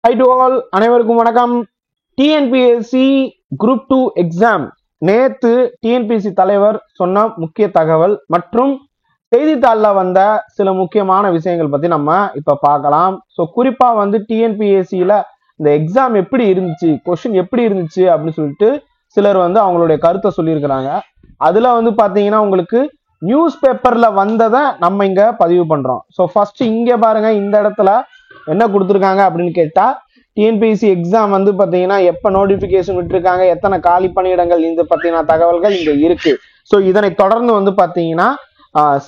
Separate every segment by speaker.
Speaker 1: High to all, அனைவருக்கும் வணக்கம். TNPSC group 2 exam நேத்து டிஎன்பிஎஸ்சி தலைவர் சொன்ன முக்கிய தகவல் மற்றும் செய்தித்தாளில் வந்த சில முக்கியமான விஷயங்கள் பத்தி நம்ம இப்ப பார்க்கலாம். ஸோ குறிப்பா டிஎன்பிஎஸ்சியில இந்த எக்ஸாம் எப்படி இருந்துச்சு, கொஸ்டின் எப்படி இருந்துச்சு அப்படின்னு சொல்லிட்டு சிலர் அவங்களுடைய கருத்தை சொல்லியிருக்கிறாங்க. அதுல பாத்தீங்கன்னா உங்களுக்கு நியூஸ் பேப்பர்ல வந்ததை நம்ம இங்க பதிவு பண்றோம். ஸோ ஃபர்ஸ்ட் இங்க பாருங்க, இந்த இடத்துல என்ன கொடுத்துருக்காங்க அப்படின்னு கேட்டா, டிஎன்பிஎஸ்சி எக்ஸாம் பாத்தீங்கன்னா எப்ப நோட்டிபிகேஷன் விட்டுருக்காங்க, எத்தனை காலி பணியிடங்கள், இந்த பத்தின தகவல்கள் இங்க இருக்கு. ஸோ இதனை தொடர்ந்து பாத்தீங்கன்னா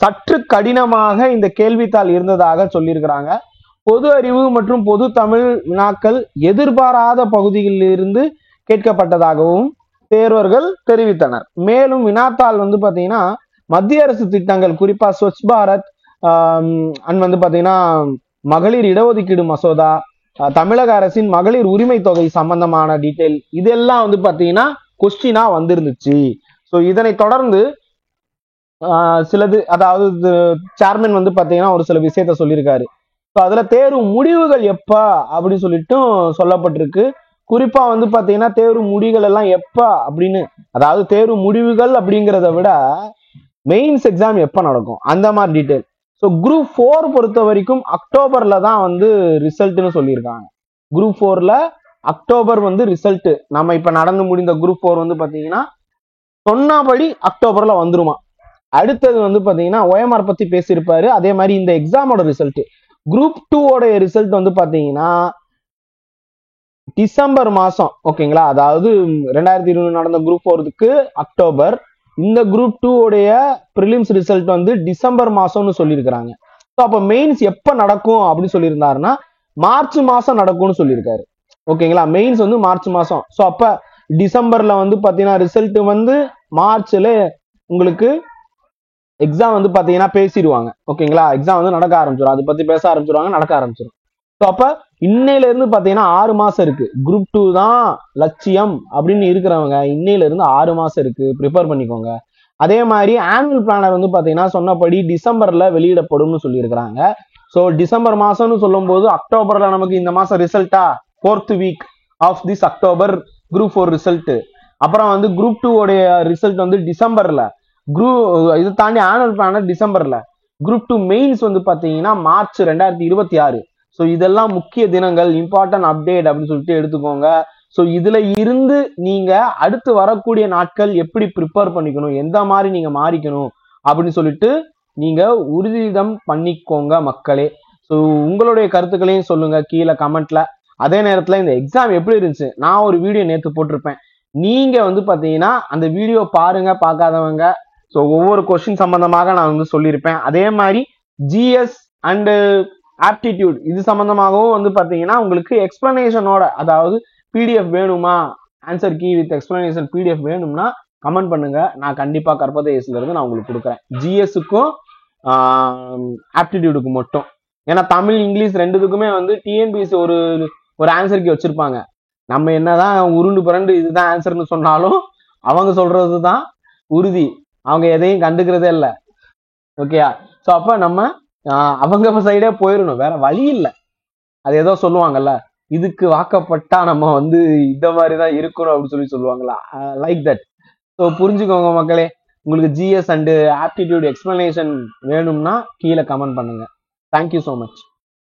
Speaker 1: சற்று கடினமாக இந்த கேள்வித்தாள் இருந்ததாக சொல்லியிருக்கிறாங்க. பொது அறிவு மற்றும் பொது தமிழ் வினாக்கள் எதிர்பாராத பகுதிகளில் இருந்து கேட்கப்பட்டதாகவும் தேர்வர்கள் தெரிவித்தனர். மேலும் வினாத்தாள் பாத்தீங்கன்னா மத்திய அரசு திட்டங்கள், குறிப்பா ஸ்வச் பாரத் அண்ட் பாத்தீங்கன்னா மகளிர் இடஒதுக்கீடு மசோதா, தமிழக அரசின் மகளிர் உரிமை தொகை சம்பந்தமான டீட்டெயில், இதெல்லாம் பாத்தீங்கன்னா கொஸ்டினா வந்திருந்துச்சு. ஸோ இதனை தொடர்ந்து சிலது, அதாவது சேர்மன் பாத்தீங்கன்னா ஒரு சில விஷயத்த சொல்லியிருக்காரு. ஸோ அதுல தேர்வு முடிவுகள் எப்ப அப்படின்னு சொல்லிட்டு சொல்லப்பட்டிருக்கு. குறிப்பா பாத்தீங்கன்னா தேர்வு முடிவுகள் எல்லாம் எப்ப அப்படின்னு, அதாவது தேர்வு முடிவுகள் அப்படிங்கிறத விட மெயின்ஸ் எக்ஸாம் எப்ப நடக்கும் அந்த மாதிரி டீட்டெயில். ஸோ குரூப் 4 பொறுத்த வரைக்கும் அக்டோபர்ல தான் ரிசல்ட்னு சொல்லியிருக்காங்க. குரூப் 4ல அக்டோபர் ரிசல்ட். நம்ம இப்ப நடந்து முடிந்த குரூப் 4 பாத்தீங்கன்னா சொன்னபடி அக்டோபர்ல வந்துருமா. அடுத்தது பாத்தீங்கன்னா OMR பத்தி பேசியிருப்பாரு. அதே மாதிரி இந்த எக்ஸாமோட ரிசல்ட், குரூப் 2 ரிசல்ட் பாத்தீங்கன்னா டிசம்பர் மாசம், ஓகேங்களா. அதாவது 2020 நடந்த குரூப் 4க்கு அக்டோபர், இந்த குரூப் 2 பிரிலிம்ஸ் ரிசல்ட் டிசம்பர் மாசம்னு சொல்லியிருக்கிறாங்க. ஸோ அப்ப மெயின்ஸ் எப்ப நடக்கும் அப்படின்னு சொல்லியிருந்தாருன்னா மார்ச் மாசம் நடக்கும்னு சொல்லியிருக்காரு, ஓகேங்களா. மெயின்ஸ் மார்ச் மாசம். ஸோ அப்ப டிசம்பர்ல பாத்தீங்கன்னா ரிசல்ட் மார்ச்ல உங்களுக்கு எக்ஸாம் பாத்தீங்கன்னா பேசிடுவாங்க, ஓகேங்களா. எக்ஸாம் நடக்க ஆரம்பிச்சிடும், அதை பத்தி பேச ஆரம்பிச்சிருவாங்க, நடக்க ஆரம்பிச்சிடும். ஸோ அப்ப இன்னையில இருந்து பாத்தீங்கன்னா 6 மாசம் இருக்கு. குரூப் 2 தான் லட்சியம் அப்படின்னு இருக்கிறவங்க இன்னையில இருந்து 6 மாசம் இருக்கு, ப்ரிப்பேர் பண்ணிக்கோங்க. அதே மாதிரி ஆனுவல் பிளானர் பாத்தீங்கன்னா சொன்னபடி டிசம்பர்ல வெளியிடப்படும்னு சொல்லியிருக்கிறாங்க. ஸோ டிசம்பர் மாசம்னு சொல்லும் போது அக்டோபர்ல நமக்கு இந்த மாசம் ரிசல்ட்டா, 4th week of this October group 4 result. அப்புறம் குரூப் 2 ரிசல்ட் டிசம்பர்ல, இது தாண்டி ஆனுவல் பிளானர் டிசம்பர்ல, குரூப் 2 மெயின்ஸ் பாத்தீங்கன்னா மார்ச் 2026. ஸோ இதெல்லாம் முக்கிய தினங்கள், இம்பார்ட்டன்ட் அப்டேட் அப்படின்னு சொல்லிட்டு எடுத்துக்கோங்க. ஸோ இதுல இருந்து நீங்க அடுத்து வரக்கூடிய நாட்கள் எப்படி ப்ரிப்பேர் பண்ணிக்கணும், எந்த மாதிரி நீங்க மாறிக்கணும் அப்படின்னு சொல்லிட்டு நீங்க உறுதிதம் பண்ணிக்கோங்க மக்களே. ஸோ உங்களுடைய கருத்துக்களையும் சொல்லுங்க கீழே கமெண்ட்ல. அதே நேரத்துல இந்த எக்ஸாம் எப்படி இருந்துச்சு, நான் ஒரு வீடியோ நேற்று போட்டிருப்பேன், நீங்க பாத்தீங்கன்னா அந்த வீடியோ பாருங்க, பார்க்காதவங்க. ஸோ ஒவ்வொரு கொஸ்டின் சம்பந்தமாக நான் சொல்லியிருப்பேன். அதே மாதிரி ஜிஎஸ் அண்டு ஆப்டிடியூட் இது சம்பந்தமாகவும் பாத்தீங்கன்னா உங்களுக்கு எக்ஸ்பிளனேஷனோட, அதாவது பிடிஎஃப் வேணுமா, answer key with explanation PDF வேணும்னா கமெண்ட் பண்ணுங்க, நான் கண்டிப்பா கற்பதேசில இருந்து நான் உங்களுக்கு கொடுக்குறேன். ஜிஎஸ்க்கும் ஆப்டிடியூடுக்கு மட்டும். ஏன்னா தமிழ் இங்கிலீஷ் ரெண்டுத்துக்குமே டிஎன்பிஎஸ்சி ஒரு ஆன்சர் கீ வச்சிருப்பாங்க. நம்ம என்னதான் உருண்டு புரண்டு இதுதான் ஆன்சர்னு சொன்னாலும் அவங்க சொல்றதுதான் உறுதி, அவங்க எதையும் கண்டுக்கிறதே இல்லை, ஓகேயா. ஸோ அப்ப நம்ம அவங்க சைடே போயிடணும், வேற வழி இல்லை. அது ஏதோ சொல்லுவாங்கல்ல, இதுக்கு வாக்கப்பட்டா நம்ம இந்த மாதிரிதான் இருக்கணும் அப்படின்னு சொல்லுவாங்களா, லைக் தட். ஸோ புரிஞ்சுக்கோங்க மக்களே. உங்களுக்கு ஜிஎஸ் அண்ட் ஆப்டிடியூட் எக்ஸ்பிளனேஷன் வேணும்னா கீழே கமெண்ட் பண்ணுங்க. Thank you so much.